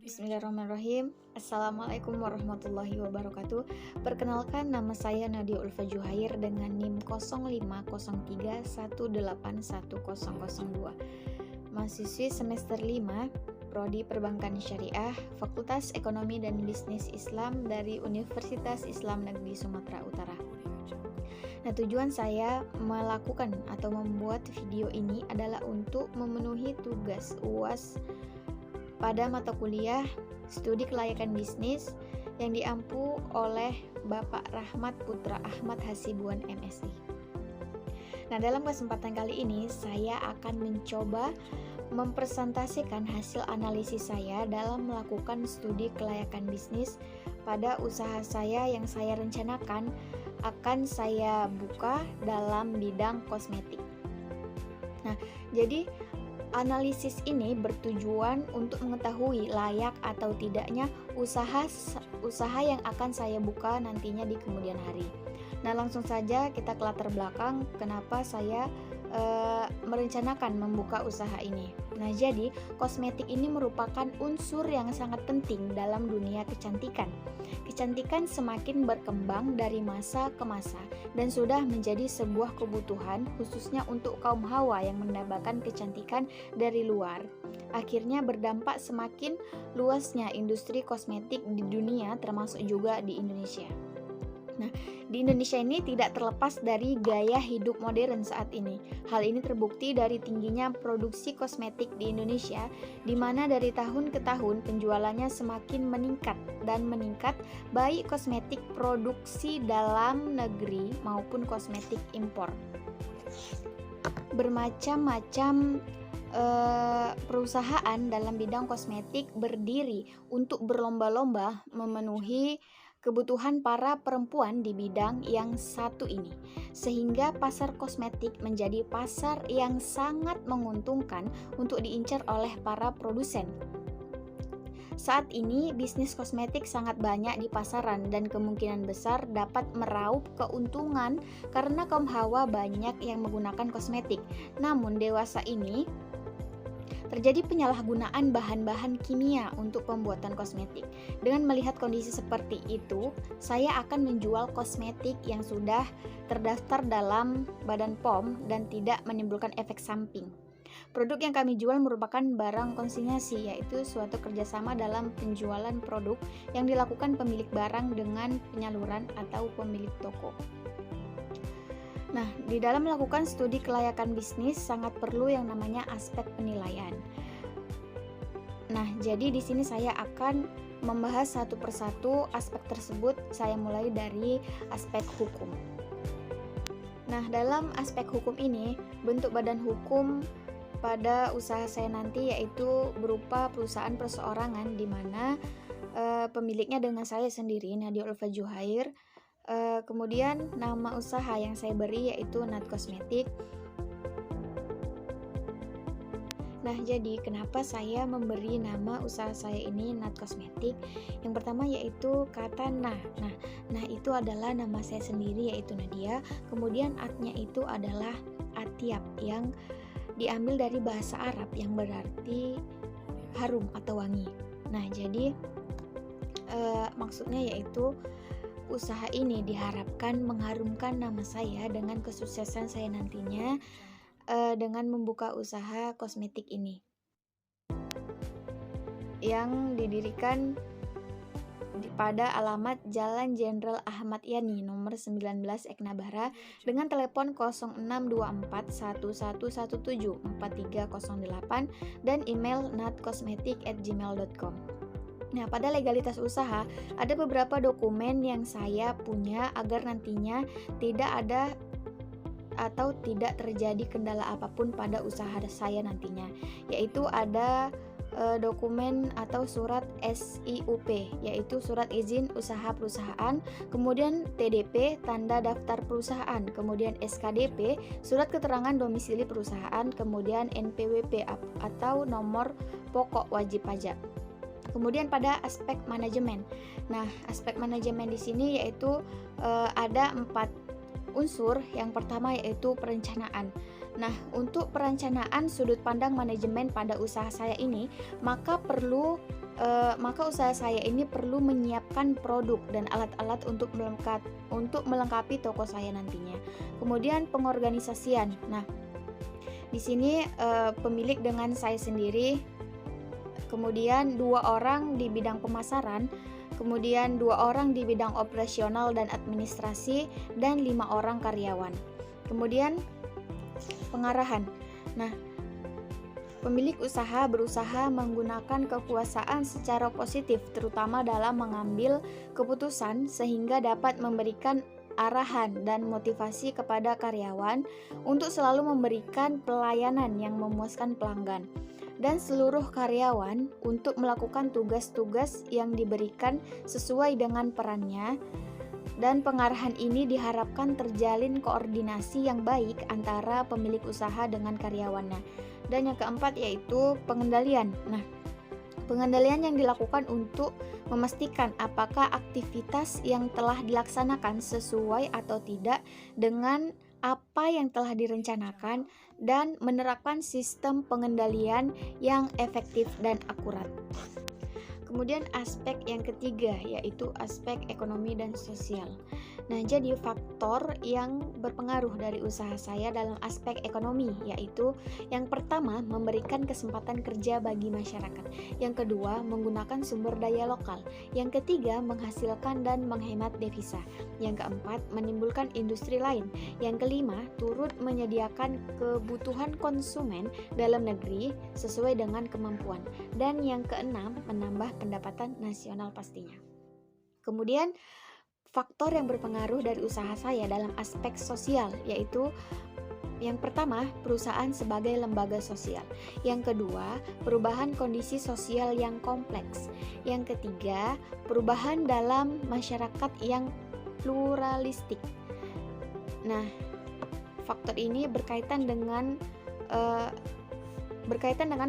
Bismillahirrahmanirrahim. Assalamualaikum warahmatullahi wabarakatuh. Perkenalkan, nama saya Nadia Ulfa Juhair dengan NIM 0503181002. Mahasiswi semester 5, Prodi Perbankan Syariah, Fakultas Ekonomi dan Bisnis Islam dari Universitas Islam Negeri Sumatera Utara. Nah, tujuan saya melakukan atau membuat video ini adalah untuk memenuhi tugas UAS pada mata kuliah Studi Kelayakan Bisnis yang diampu oleh Bapak Rahmat Putra Ahmad Hasibuan MSI. Nah, dalam kesempatan kali ini saya akan mencoba mempresentasikan hasil analisis saya dalam melakukan studi kelayakan bisnis pada usaha saya yang saya rencanakan akan saya buka dalam bidang kosmetik. Nah, jadi analisis ini bertujuan untuk mengetahui layak atau tidaknya usaha yang akan saya buka nantinya di kemudian hari. Nah, langsung saja kita ke latar belakang kenapa saya merencanakan membuka usaha ini. Nah, jadi kosmetik ini merupakan unsur yang sangat penting dalam dunia kecantikan. Kecantikan semakin berkembang dari masa ke masa dan sudah menjadi sebuah kebutuhan khususnya untuk kaum hawa yang mendapatkan kecantikan dari luar. Akhirnya berdampak semakin luasnya industri kosmetik di dunia termasuk juga di Indonesia. Nah, di Indonesia ini tidak terlepas dari gaya hidup modern saat ini. Hal ini terbukti dari tingginya produksi kosmetik di Indonesia, di mana dari tahun ke tahun penjualannya semakin meningkat dan meningkat, baik kosmetik produksi dalam negeri maupun kosmetik impor. Bermacam-macam perusahaan dalam bidang kosmetik berdiri untuk berlomba-lomba memenuhi kebutuhan para perempuan di bidang yang satu ini, sehingga pasar kosmetik menjadi pasar yang sangat menguntungkan untuk diincar oleh para produsen. Saat ini bisnis kosmetik sangat banyak di pasaran dan kemungkinan besar dapat meraup keuntungan karena kaum hawa banyak yang menggunakan kosmetik. Namun dewasa ini terjadi penyalahgunaan bahan-bahan kimia untuk pembuatan kosmetik. Dengan melihat kondisi seperti itu, saya akan menjual kosmetik yang sudah terdaftar dalam Badan POM dan tidak menimbulkan efek samping. Produk yang kami jual merupakan barang konsinyasi, yaitu suatu kerjasama dalam penjualan produk yang dilakukan pemilik barang dengan penyaluran atau pemilik toko. Nah, di dalam melakukan studi kelayakan bisnis sangat perlu yang namanya aspek penilaian. Nah, jadi di sini saya akan membahas satu persatu aspek tersebut. Saya mulai dari aspek hukum. Nah, dalam aspek hukum ini, bentuk badan hukum pada usaha saya nanti yaitu berupa perusahaan perseorangan di mana pemiliknya dengan saya sendiri, Nadia Ulfa Juhair. Kemudian nama usaha yang saya beri yaitu Nat Kosmetik. Nah, jadi kenapa saya memberi nama usaha saya ini Nat Kosmetik? Yang pertama yaitu kata nah. Nah itu adalah nama saya sendiri yaitu Nadia. Kemudian atnya itu adalah Atiap yang diambil dari bahasa Arab yang berarti harum atau wangi. Nah, jadi maksudnya yaitu usaha ini diharapkan mengharumkan nama saya dengan kesuksesan saya nantinya dengan membuka usaha kosmetik ini yang didirikan pada alamat Jalan Jenderal Ahmad Yani nomor 19 Eknabara dengan telepon 062411174308 dan email natkosmetik@gmail.com. Nah, pada legalitas usaha, ada beberapa dokumen yang saya punya agar nantinya tidak ada atau tidak terjadi kendala apapun pada usaha saya nantinya, yaitu ada dokumen atau surat SIUP, yaitu surat izin usaha perusahaan, kemudian TDP, tanda daftar perusahaan, kemudian SKDP, surat keterangan domisili perusahaan, kemudian NPWP atau nomor pokok wajib pajak. Kemudian pada aspek manajemen. Nah, aspek manajemen di sini yaitu ada 4 unsur. Yang pertama yaitu perencanaan. Nah, untuk perencanaan sudut pandang manajemen pada usaha saya ini, maka usaha saya ini perlu menyiapkan produk dan alat-alat untuk melengkapi toko saya nantinya. Kemudian pengorganisasian. Nah, di sini pemilik dengan saya sendiri, kemudian 2 orang di bidang pemasaran, kemudian 2 orang di bidang operasional dan administrasi, dan 5 orang karyawan. Kemudian pengarahan. Nah, pemilik usaha berusaha menggunakan kekuasaan secara positif, terutama dalam mengambil keputusan sehingga dapat memberikan arahan dan motivasi kepada karyawan untuk selalu memberikan pelayanan yang memuaskan pelanggan dan seluruh karyawan untuk melakukan tugas-tugas yang diberikan sesuai dengan perannya. Dan pengarahan ini diharapkan terjalin koordinasi yang baik antara pemilik usaha dengan karyawannya. Dan yang keempat yaitu pengendalian. Nah, pengendalian yang dilakukan untuk memastikan apakah aktivitas yang telah dilaksanakan sesuai atau tidak dengan apa yang telah direncanakan dan menerapkan sistem pengendalian yang efektif dan akurat. Kemudian aspek yang ketiga yaitu aspek ekonomi dan sosial. Nah, jadi faktor yang berpengaruh dari usaha saya dalam aspek ekonomi yaitu yang pertama memberikan kesempatan kerja bagi masyarakat, yang kedua menggunakan sumber daya lokal, yang ketiga menghasilkan dan menghemat devisa, yang keempat menimbulkan industri lain, yang kelima turut menyediakan kebutuhan konsumen dalam negeri sesuai dengan kemampuan, dan yang keenam menambah pendapatan nasional pastinya. Kemudian faktor yang berpengaruh dari usaha saya dalam aspek sosial yaitu yang pertama, perusahaan sebagai lembaga sosial. Yang kedua, perubahan kondisi sosial yang kompleks. Yang ketiga, perubahan dalam masyarakat yang pluralistik. Nah, faktor ini berkaitan dengan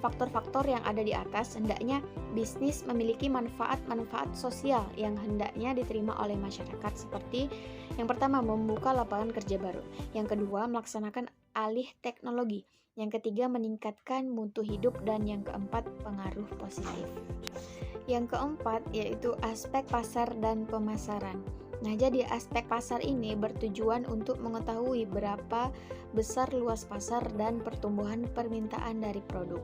faktor-faktor yang ada di atas. Hendaknya bisnis memiliki manfaat-manfaat sosial yang hendaknya diterima oleh masyarakat, seperti yang pertama membuka lapangan kerja baru, yang kedua melaksanakan alih teknologi, yang ketiga meningkatkan mutu hidup, dan yang keempat pengaruh positif. Yang keempat yaitu aspek pasar dan pemasaran. Nah, jadi aspek pasar ini bertujuan untuk mengetahui berapa besar luas pasar dan pertumbuhan permintaan dari produk.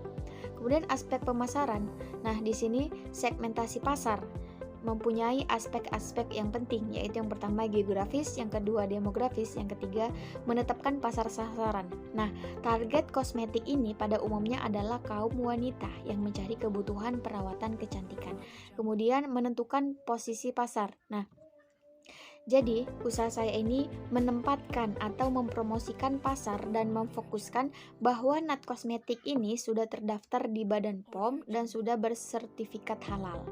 Kemudian aspek pemasaran. Nah, di sini segmentasi pasar mempunyai aspek-aspek yang penting, yaitu yang pertama geografis, yang kedua demografis, yang ketiga menetapkan pasar sasaran. Nah, target kosmetik ini pada umumnya adalah kaum wanita yang mencari kebutuhan perawatan kecantikan. Kemudian menentukan posisi pasar. Nah, jadi, usaha saya ini menempatkan atau mempromosikan pasar dan memfokuskan bahwa Nat Kosmetik ini sudah terdaftar di Badan POM dan sudah bersertifikat halal.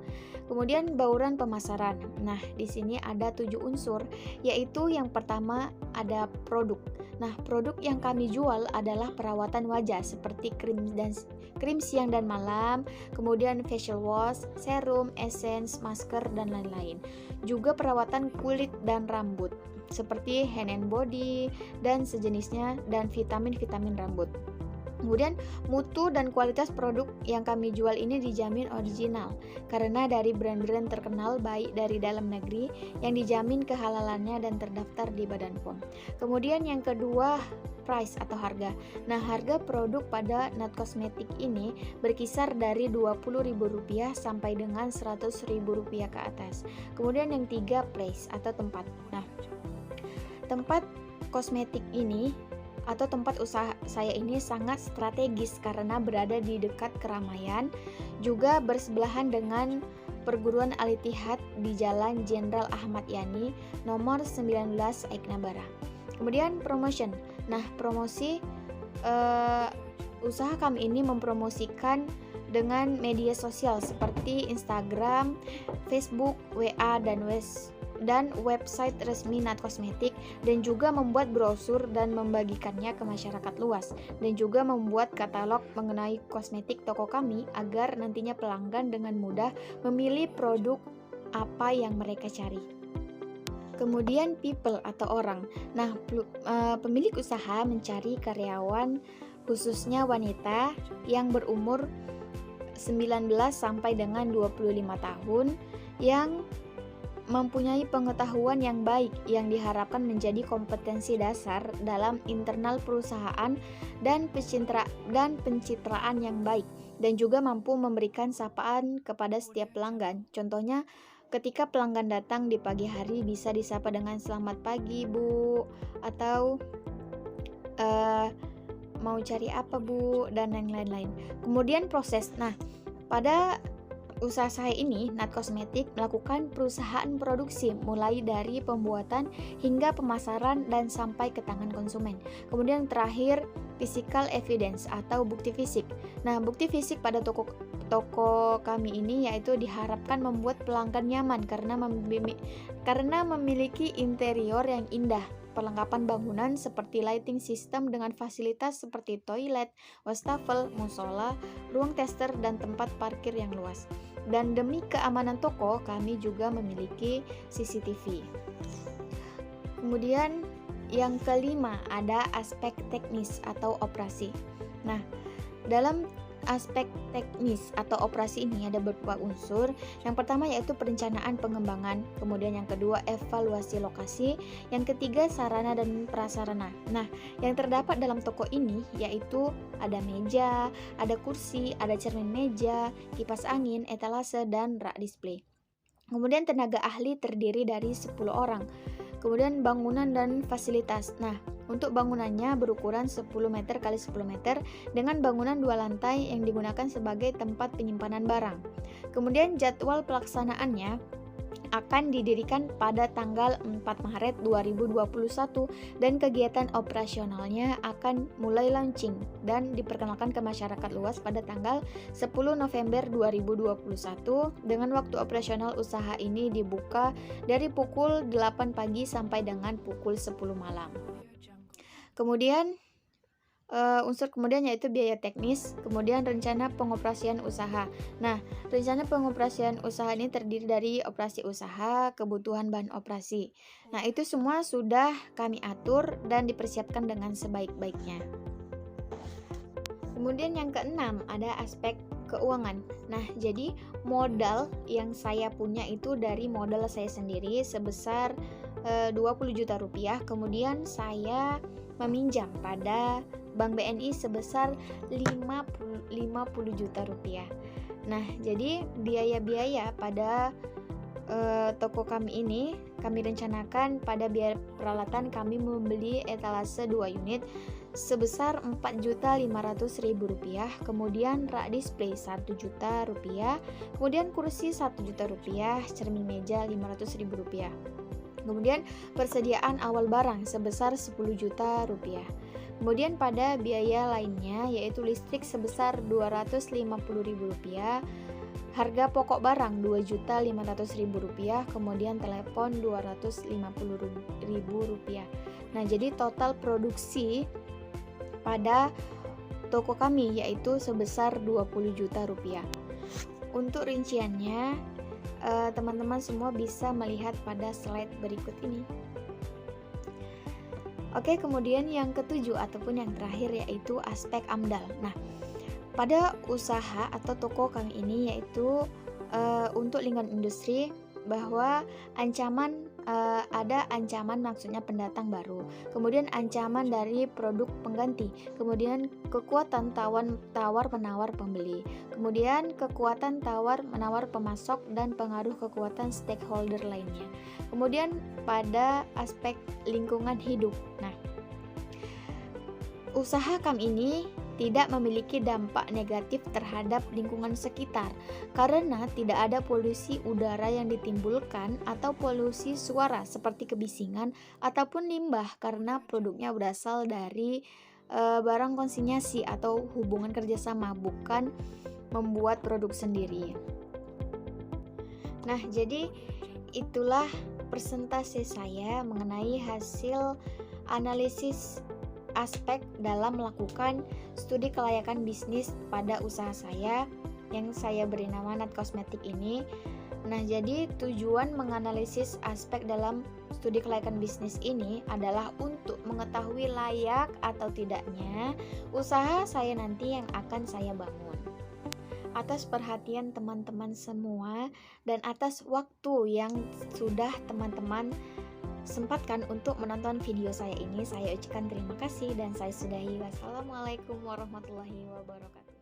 Kemudian bauran pemasaran. Nah, di sini ada 7 unsur, yaitu yang pertama ada produk. Nah, produk yang kami jual adalah perawatan wajah seperti krim siang dan malam, kemudian facial wash, serum, essence, masker, dan lain-lain. Juga perawatan kulit dan rambut seperti hand and body dan sejenisnya, dan vitamin-vitamin rambut. Kemudian mutu dan kualitas produk yang kami jual ini dijamin original karena dari brand-brand terkenal baik dari dalam negeri yang dijamin kehalalannya dan terdaftar di Badan POM. Kemudian yang kedua, price atau harga. Nah, harga produk pada Nat Kosmetik ini berkisar dari Rp20.000 sampai dengan Rp100.000 ke atas. Kemudian yang tiga, place atau tempat. Nah, tempat kosmetik ini atau tempat usaha saya ini sangat strategis karena berada di dekat keramaian, juga bersebelahan dengan Perguruan Al-Ittihad di Jalan Jenderal Ahmad Yani, nomor 19 Aiknabara. Kemudian promotion. Nah, promosi usaha kami ini mempromosikan dengan media sosial seperti Instagram, Facebook, WA, dan website resmi Nat Kosmetik, dan juga membuat brosur dan membagikannya ke masyarakat luas, dan juga membuat katalog mengenai kosmetik toko kami agar nantinya pelanggan dengan mudah memilih produk apa yang mereka cari. Kemudian people atau orang. Nah, pemilik usaha mencari karyawan khususnya wanita yang berumur 19 sampai dengan 25 tahun yang mempunyai pengetahuan yang baik yang diharapkan menjadi kompetensi dasar dalam internal perusahaan dan pencitraan yang baik, dan juga mampu memberikan sapaan kepada setiap pelanggan. Contohnya, ketika pelanggan datang di pagi hari bisa disapa dengan "Selamat pagi, Bu," atau "Mau cari apa, Bu?" dan yang lain-lain. Kemudian proses. Nah, pada usaha saya ini, Nat Kosmetik melakukan perusahaan produksi mulai dari pembuatan hingga pemasaran dan sampai ke tangan konsumen. Kemudian terakhir, physical evidence atau bukti fisik. Nah, bukti fisik pada toko kami ini yaitu diharapkan membuat pelanggan nyaman karena memiliki interior yang indah. Perlengkapan bangunan seperti lighting system dengan fasilitas seperti toilet, wastafel, musola, ruang tester, dan tempat parkir yang luas. Dan demi keamanan toko, kami juga memiliki CCTV. Kemudian yang kelima, ada aspek teknis atau operasi. Nah, dalam aspek teknis atau operasi ini ada beberapa unsur. Yang pertama yaitu perencanaan pengembangan, kemudian yang kedua evaluasi lokasi, yang ketiga sarana dan prasarana. Nah, yang terdapat dalam toko ini yaitu ada meja, ada kursi, ada cermin meja, kipas angin, etalase, dan rak display. Kemudian tenaga ahli terdiri dari 10 orang. Kemudian bangunan dan fasilitas. Nah, untuk bangunannya berukuran 10 meter x 10 meter dengan bangunan 2 lantai yang digunakan sebagai tempat penyimpanan barang. Kemudian jadwal pelaksanaannya akan didirikan pada tanggal 4 Maret 2021 dan kegiatan operasionalnya akan mulai launching dan diperkenalkan ke masyarakat luas pada tanggal 10 November 2021 dengan waktu operasional usaha ini dibuka dari pukul 8 pagi sampai dengan pukul 10 malam. Kemudian unsur kemudian yaitu biaya teknis, kemudian rencana pengoperasian usaha. Nah, rencana pengoperasian usaha ini terdiri dari operasi usaha, kebutuhan bahan operasi. Nah, itu semua sudah kami atur dan dipersiapkan dengan sebaik-baiknya. Kemudian yang keenam ada aspek keuangan. Nah, jadi modal yang saya punya itu dari modal saya sendiri sebesar 20 juta rupiah. Kemudian saya meminjam pada Bank BNI sebesar 50 juta rupiah. Nah, jadi biaya-biaya pada toko kami ini kami rencanakan pada biaya peralatan kami membeli etalase 2 unit sebesar 4.500.000 rupiah, kemudian rak display 1 juta rupiah, kemudian kursi 1 juta rupiah, cermin meja 500.000 rupiah. Kemudian persediaan awal barang sebesar 10 juta rupiah. Kemudian pada biaya lainnya yaitu listrik sebesar 250.000 rupiah, harga pokok barang 2.500.000 rupiah, kemudian telepon 250.000 rupiah. Nah, jadi total produksi pada toko kami yaitu sebesar 20 juta rupiah. Untuk rinciannya teman-teman semua bisa melihat pada slide berikut ini. Oke, kemudian yang ketujuh ataupun yang terakhir yaitu aspek AMDAL. Nah, pada usaha atau toko kami ini yaitu untuk lingkungan industri bahwa ada ancaman maksudnya pendatang baru, kemudian ancaman dari produk pengganti, kemudian kekuatan tawar menawar pembeli, kemudian kekuatan tawar menawar pemasok dan pengaruh kekuatan stakeholder lainnya. Kemudian pada aspek lingkungan hidup. Nah, usaha kami ini tidak memiliki dampak negatif terhadap lingkungan sekitar karena tidak ada polusi udara yang ditimbulkan atau polusi suara seperti kebisingan ataupun limbah karena produknya berasal dari barang konsinyasi atau hubungan kerjasama, bukan membuat produk sendiri. Nah, jadi itulah persentase saya mengenai hasil analisis aspek dalam melakukan studi kelayakan bisnis pada usaha saya yang saya beri nama Nat Kosmetik ini. Nah, jadi tujuan menganalisis aspek dalam studi kelayakan bisnis ini adalah untuk mengetahui layak atau tidaknya usaha saya nanti yang akan saya bangun. Atas perhatian teman-teman semua dan atas waktu yang sudah teman-teman sempatkan untuk menonton video saya ini, saya ucapkan terima kasih dan saya sudahi. Wassalamualaikum warahmatullahi wabarakatuh.